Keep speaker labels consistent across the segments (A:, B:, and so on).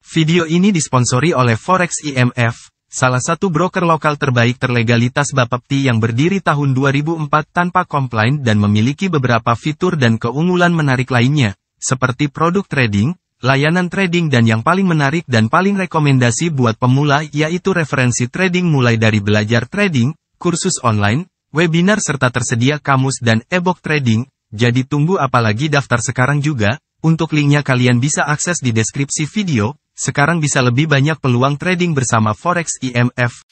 A: Video ini disponsori oleh Forex IMF, salah satu broker lokal terbaik terlegalitas Bapepti yang berdiri tahun 2004 tanpa komplain dan memiliki beberapa fitur dan keunggulan menarik lainnya, seperti produk trading, layanan trading dan yang paling menarik dan paling rekomendasi buat pemula yaitu referensi trading mulai dari belajar trading, kursus online, webinar serta tersedia kamus dan e-book trading. Jadi tunggu apalagi, daftar sekarang juga. Untuk linknya kalian bisa akses di deskripsi video. Sekarang bisa lebih banyak peluang trading bersama Forex IMF.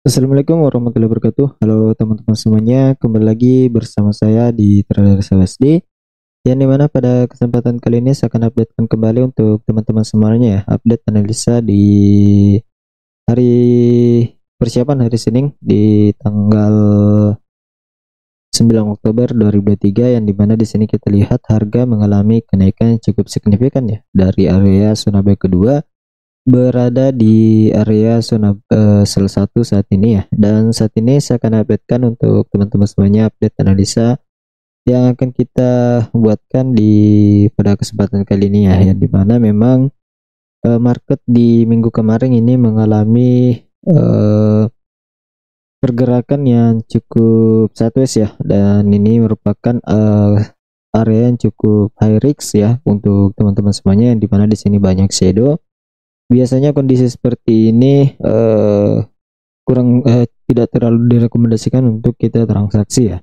B: Assalamualaikum warahmatullahi wabarakatuh. Halo teman-teman semuanya, kembali lagi bersama saya di Trader SD. Yang dimana pada kesempatan kali ini saya akan updatekan kembali untuk teman-teman semuanya ya, update analisa di hari persiapan hari Senin di tanggal 9 Oktober 2023, yang dimana di sini kita lihat harga mengalami kenaikan yang cukup signifikan ya, dari area zona buy kedua berada di area zona sell 1 saat ini ya. Dan saat ini saya akan updatekan untuk teman-teman semuanya update analisa yang akan kita buatkan pada kesempatan kali ini ya, yang dimana memang market di minggu kemarin ini mengalami pergerakan yang cukup sideways ya, dan ini merupakan area yang cukup high risk ya untuk teman-teman semuanya, yang dimana di sini banyak shadow. Biasanya kondisi seperti ini tidak terlalu direkomendasikan untuk kita transaksi ya,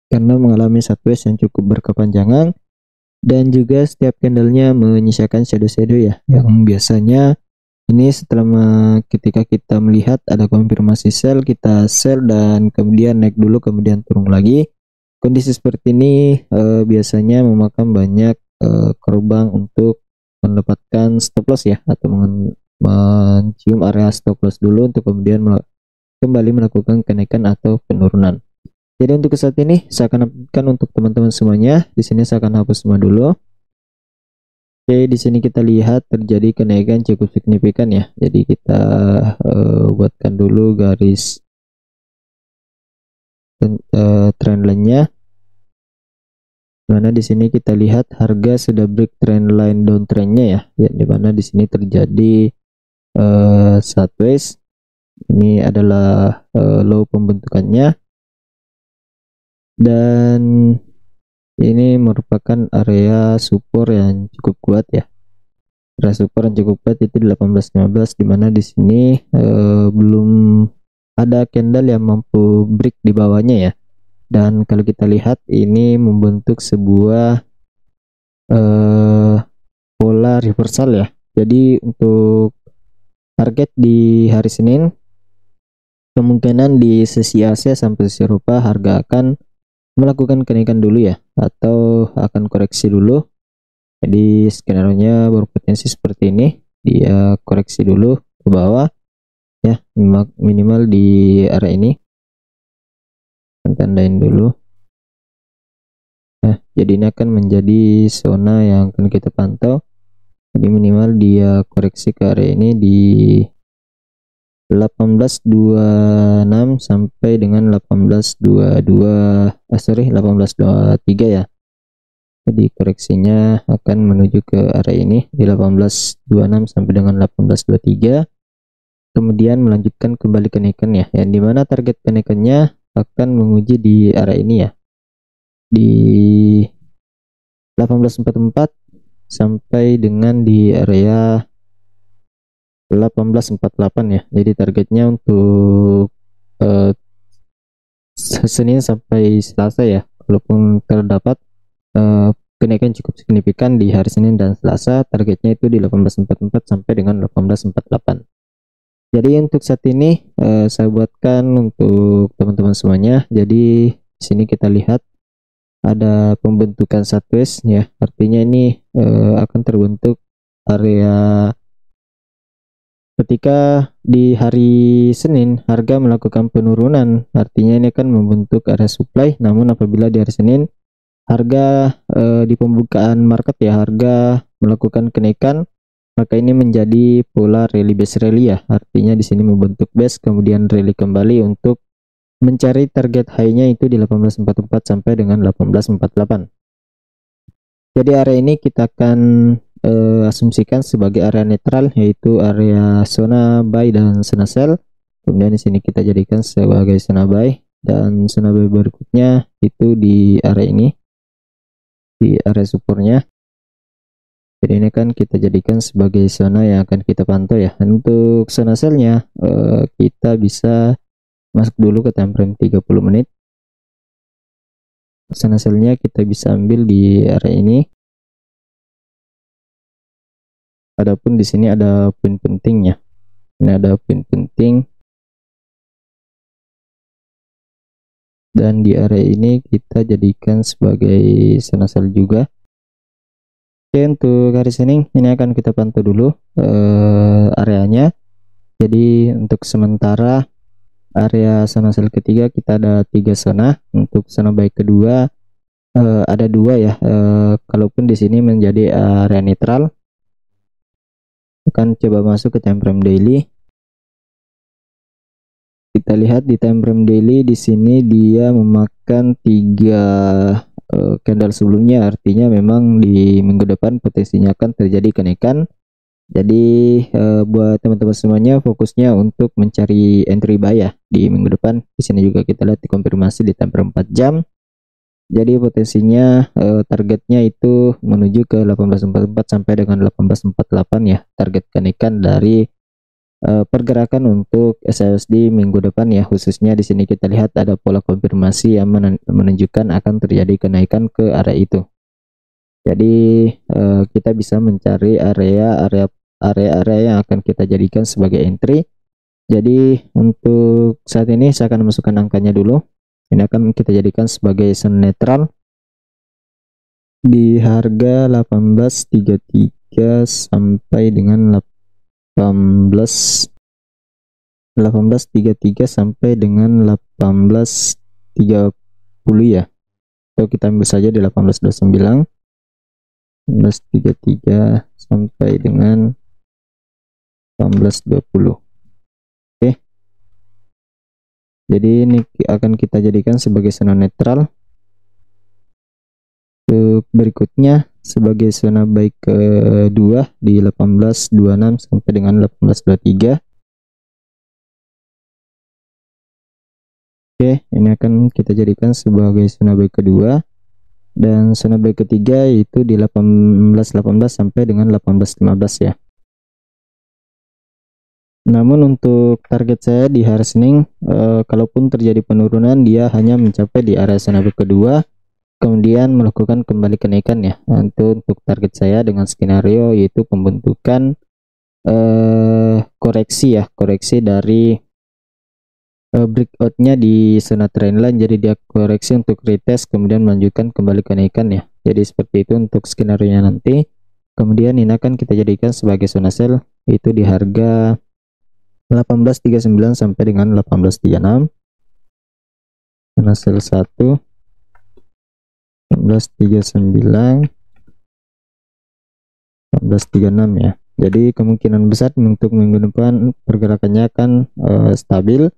B: karena mengalami sideways yang cukup berkepanjangan, dan juga setiap candlenya menyisakan shadow-shadow ya, yang biasanya ini setelah ketika kita melihat ada konfirmasi sell, kita sell dan kemudian naik dulu kemudian turun lagi. Kondisi seperti ini biasanya memakan banyak korban untuk mendapatkan stop loss ya, atau mencium area stop loss dulu untuk kemudian kembali melakukan kenaikan atau penurunan. Jadi untuk saat ini saya akan updatekan untuk teman-teman semuanya. Di sini saya akan hapus semua dulu. Oke, di sini kita lihat terjadi kenaikan cukup signifikan ya. Jadi kita buatkan dulu garis trendline-nya. Mana di sini kita lihat harga sudah break trend line downtrend-nya ya. Ya, di mana di sini terjadi sideways. Ini adalah low pembentukannya. Dan ini merupakan area support yang cukup kuat ya. Area support yang cukup kuat itu di 18.15, dimana di sini belum ada candle yang mampu break di bawahnya ya. Dan kalau kita lihat ini membentuk sebuah pola reversal ya. Jadi untuk target di hari Senin, kemungkinan di sesi Asia sampai sesi Eropa harga akan melakukan kenaikan dulu ya, atau akan koreksi dulu. Jadi skenario nya berpotensi seperti ini, dia koreksi dulu ke bawah ya, minimal di area ini. Tandain dulu. Nah, jadi ini akan menjadi zona yang akan kita pantau. Jadi minimal dia koreksi ke area ini di 18.26 sampai dengan 18.23 ya. Jadi koreksinya akan menuju ke area ini di 18.26 sampai dengan 18.23, kemudian melanjutkan kembali kenaikan ya, yang dimana target kenaikannya akan menguji di area ini ya, di 18.44 sampai dengan di area 18.48 ya. Jadi targetnya untuk Senin sampai Selasa ya, walaupun terdapat kenaikan cukup signifikan di hari Senin dan Selasa, targetnya itu di 18.44 sampai dengan 18.48. Jadi untuk saat ini saya buatkan untuk teman-teman semuanya. Jadi di sini kita lihat ada pembentukan sideways ya, artinya ini akan terbentuk area ketika di hari Senin harga melakukan penurunan, artinya ini akan membentuk area supply. Namun apabila di hari Senin harga di pembukaan market ya, harga melakukan kenaikan, maka ini menjadi pola rally base rally ya. Artinya di sini membentuk base kemudian rally kembali untuk mencari target high-nya itu di 1844 sampai dengan 1848. Jadi area ini kita akan asumsikan sebagai area netral, yaitu area zona buy dan zona sell. Kemudian di sini kita jadikan sebagai zona buy, dan zona buy berikutnya itu di area ini, di area supportnya. Jadi ini kan kita jadikan sebagai zona yang akan kita pantau ya. Dan untuk zona sellnya kita bisa masuk dulu ke time frame 30 menit. Zona sellnya kita bisa ambil di area ini. Adapun di sini ada poin pentingnya. Ini ada poin penting. Dan di area ini kita jadikan sebagai zona sell juga. Oke, untuk garis ini akan kita pantau dulu areanya. Jadi untuk sementara area zona sell ketiga kita ada 3 zona. Untuk zona buy kedua ada 2 ya. Kalaupun di sini menjadi area netral, akan coba masuk ke time frame daily. Kita lihat di time frame daily di sini dia memakan 3 candle sebelumnya, artinya memang di minggu depan potensinya akan terjadi kenaikan. Jadi buat teman-teman semuanya fokusnya untuk mencari entry buy ya di minggu depan. Di sini juga kita lihat dikonfirmasi di time frame 4 jam. Jadi potensinya targetnya itu menuju ke 1844 sampai dengan 1848 ya, target kenaikan dari pergerakan untuk SLSD minggu depan ya. Khususnya di sini kita lihat ada pola konfirmasi yang menunjukkan akan terjadi kenaikan ke area itu. Jadi kita bisa mencari area-area yang akan kita jadikan sebagai entry. Jadi untuk saat ini saya akan masukkan angkanya dulu. Ini akan kita jadikan sebagai zona netral di harga 1833 sampai dengan 1833 sampai dengan 1830 ya. So kita ambil saja di 1829, 1833 sampai dengan 1820. Jadi ini akan kita jadikan sebagai zona netral. Untuk berikutnya sebagai zona buy kedua di 1826 sampai dengan 1823. Oke, ini akan kita jadikan sebagai zona buy kedua, dan zona buy ketiga itu di 1818 sampai dengan 1815 ya. Namun untuk target saya di hari Senin, kalaupun terjadi penurunan, dia hanya mencapai di area zona buy kedua, kemudian melakukan kembali kenaikan ya. Untuk target saya dengan skenario yaitu pembentukan koreksi ya, koreksi dari breakoutnya di zona trendline. Jadi dia koreksi untuk retest kemudian melanjutkan kembali kenaikan ya. Jadi seperti itu untuk skenario nya nanti. Kemudian ini akan kita jadikan sebagai zona sell itu di harga 1839 sampai dengan 1836. Zona sell 1 1839 1836 ya. Jadi kemungkinan besar untuk minggu depan pergerakannya akan stabil,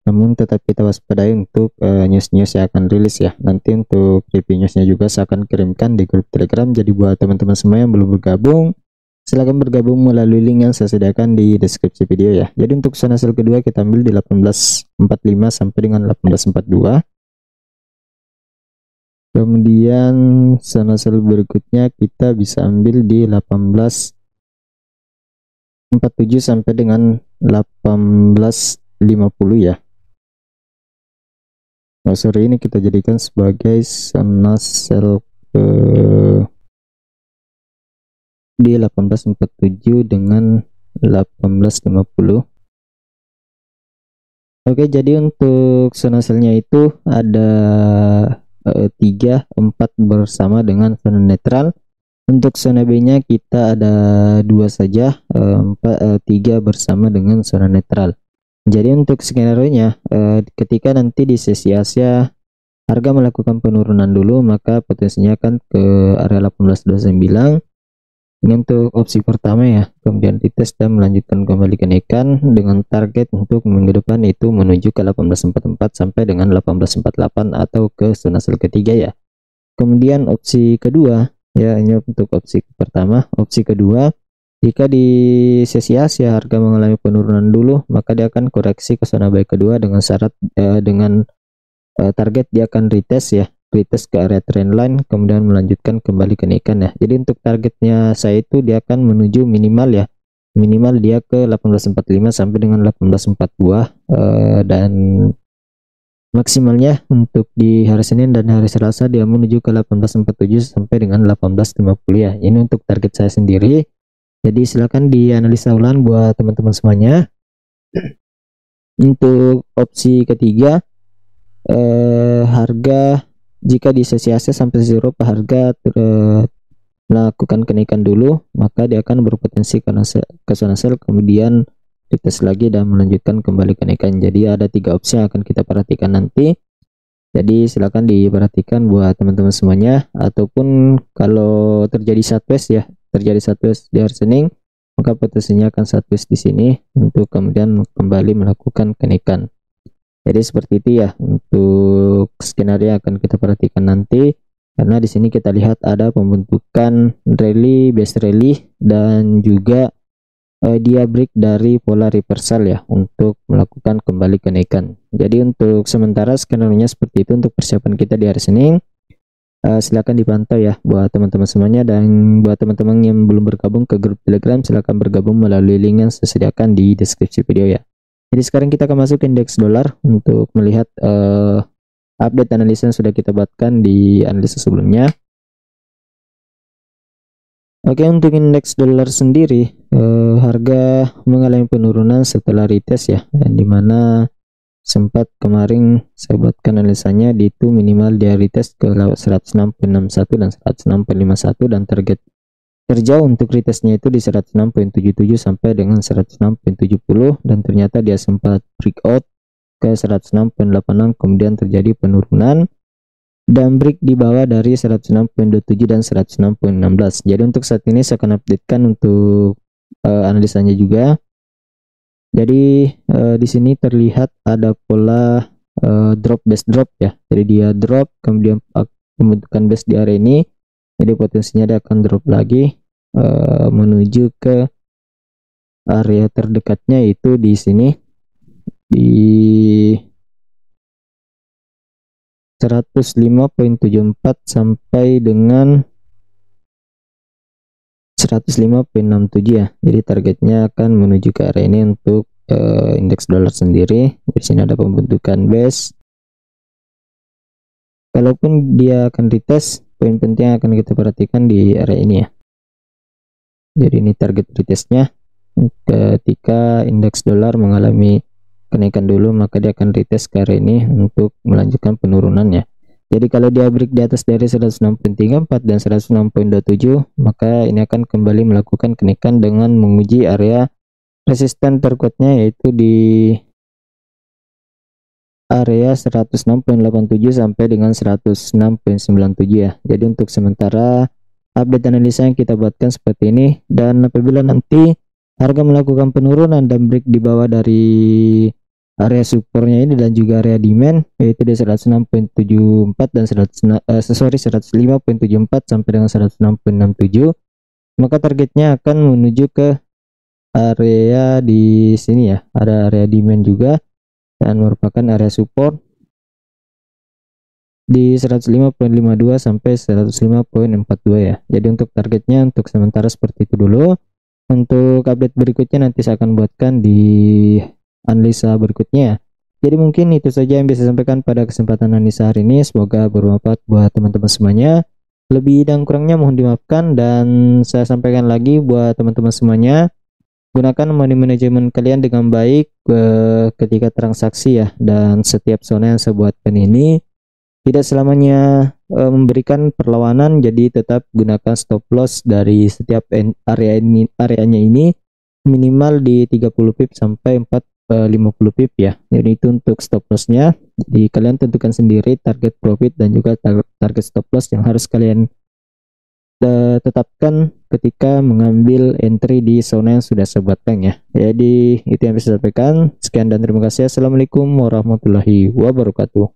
B: namun tetap kita waspadai untuk news-news yang akan rilis ya. Nanti untuk review newsnya juga saya akan kirimkan di grup Telegram. Jadi buat teman-teman semua yang belum bergabung, silahkan bergabung melalui link yang saya sediakan di deskripsi video ya. Jadi untuk zona sell kedua kita ambil di 1845 sampai dengan 1842. Kemudian zona sell berikutnya kita bisa ambil di 1847 sampai dengan 1850 ya. Oh sorry, ini kita jadikan sebagai zona sell di 1847 dengan 1850. Oke, jadi untuk zona sellnya itu ada 3, 4 bersama dengan zona netral. Untuk zona B nya kita ada 2 saja, 3 bersama dengan zona netral. Jadi untuk skenario nya ketika nanti di sesi Asia harga melakukan penurunan dulu, maka potensinya akan ke area 1829. Ini untuk opsi pertama ya, kemudian dites dan melanjutkan kembali kenaikan dengan target untuk minggu depan itu menuju ke 1844 sampai dengan 1848 atau ke zona sell ketiga ya. Kemudian opsi kedua ya, ini untuk opsi pertama. Opsi kedua, jika di sesi Asia harga mengalami penurunan dulu, maka dia akan koreksi ke zona buy kedua dengan syarat target dia akan retest ya, retest ke area trendline kemudian melanjutkan kembali kenaikan ya. Jadi untuk targetnya saya itu dia akan menuju minimal ya, minimal dia ke 1845 sampai dengan 1842 dan maksimalnya untuk di hari Senin dan hari Selasa dia menuju ke 1847 sampai dengan 1850 ya. Ini untuk target saya sendiri. Jadi silakan dianalisa ulang buat teman-teman semuanya. Untuk opsi ketiga, harga jika di sesi Asia sampai zero harga melakukan kenaikan dulu, maka dia akan berpotensi ke zona sell kemudian dites lagi dan melanjutkan kembali kenaikan. Jadi ada 3 opsi yang akan kita perhatikan nanti. Jadi silakan diperhatikan buat teman-teman semuanya. Ataupun kalau terjadi sideways ya, terjadi sideways di hari Senin, maka potensinya akan sideways di sini untuk kemudian kembali melakukan kenaikan. Jadi seperti itu ya untuk skenario yang akan kita perhatikan nanti, karena di sini kita lihat ada pembentukan rally, base rally dan juga dia break dari pola reversal ya untuk melakukan kembali kenaikan. Jadi untuk sementara skenario-nya seperti itu untuk persiapan kita di hari Senin. Silakan dipantau ya buat teman-teman semuanya, dan buat teman-teman yang belum bergabung ke grup Telegram silakan bergabung melalui link yang saya sediakan di deskripsi video ya. Jadi sekarang kita akan masuk ke indeks dolar untuk melihat update analisa yang sudah kita buatkan di analisa sebelumnya. Oke, untuk indeks dolar sendiri harga mengalami penurunan setelah retest ya, yang dimana sempat kemarin saya buatkan analisanya di itu minimal dia retest ke 106.61 dan 106.51 dan target terjauh untuk retestnya itu di 106.77 sampai dengan 106.70 dan ternyata dia sempat breakout ke 106.86 kemudian terjadi penurunan dan break di bawah dari 106.27 dan 106.16. Jadi untuk saat ini saya akan updatekan untuk analisanya juga. Jadi di sini terlihat ada pola drop base drop ya. Jadi dia drop kemudian membentukkan base di area ini. Jadi potensinya dia akan drop lagi menuju ke area terdekatnya itu di sini di 105.74 sampai dengan 105.67 ya. Jadi targetnya akan menuju ke area ini untuk indeks dolar sendiri. Di sini ada pembentukan base. Kalaupun dia akan retest, poin penting yang akan kita perhatikan di area ini ya. Jadi ini target retestnya. Ketika indeks dolar mengalami kenaikan dulu, maka dia akan retest ke area ini untuk melanjutkan penurunannya. Jadi kalau dia break di atas dari 106.34 dan 106.27, maka ini akan kembali melakukan kenaikan dengan menguji area resisten terkuatnya, yaitu di area 106.87 sampai dengan 106.97 ya. Jadi untuk sementara update analisa yang kita buatkan seperti ini, dan apabila nanti harga melakukan penurunan dan break di bawah dari area supportnya ini dan juga area demand yaitu di 106.74 dan 105.74 sampai dengan 106.67, maka targetnya akan menuju ke area di sini ya, ada area demand juga dan merupakan area support di 105.52 sampai 105.42 ya. Jadi untuk targetnya untuk sementara seperti itu dulu. Untuk update berikutnya nanti saya akan buatkan di analisa berikutnya. Jadi mungkin itu saja yang bisa saya sampaikan pada kesempatan analisa hari ini. Semoga bermanfaat buat teman-teman semuanya. Lebih dan kurangnya mohon dimaafkan, dan saya sampaikan lagi buat teman-teman semuanya, gunakan money management kalian dengan baik ketika transaksi ya, dan setiap zona yang saya buatkan ini tidak selamanya memberikan perlawanan, jadi tetap gunakan stop loss dari setiap areanya ini minimal di 30 pip sampai 50 pip ya. Jadi itu untuk stop lossnya. Jadi kalian tentukan sendiri target profit dan juga target stop loss yang harus kalian tetapkan ketika mengambil entry di zona yang sudah sobat bank ya. Jadi itu yang bisa saya sampaikan. Sekian dan terima kasih. Assalamualaikum warahmatullahi wabarakatuh.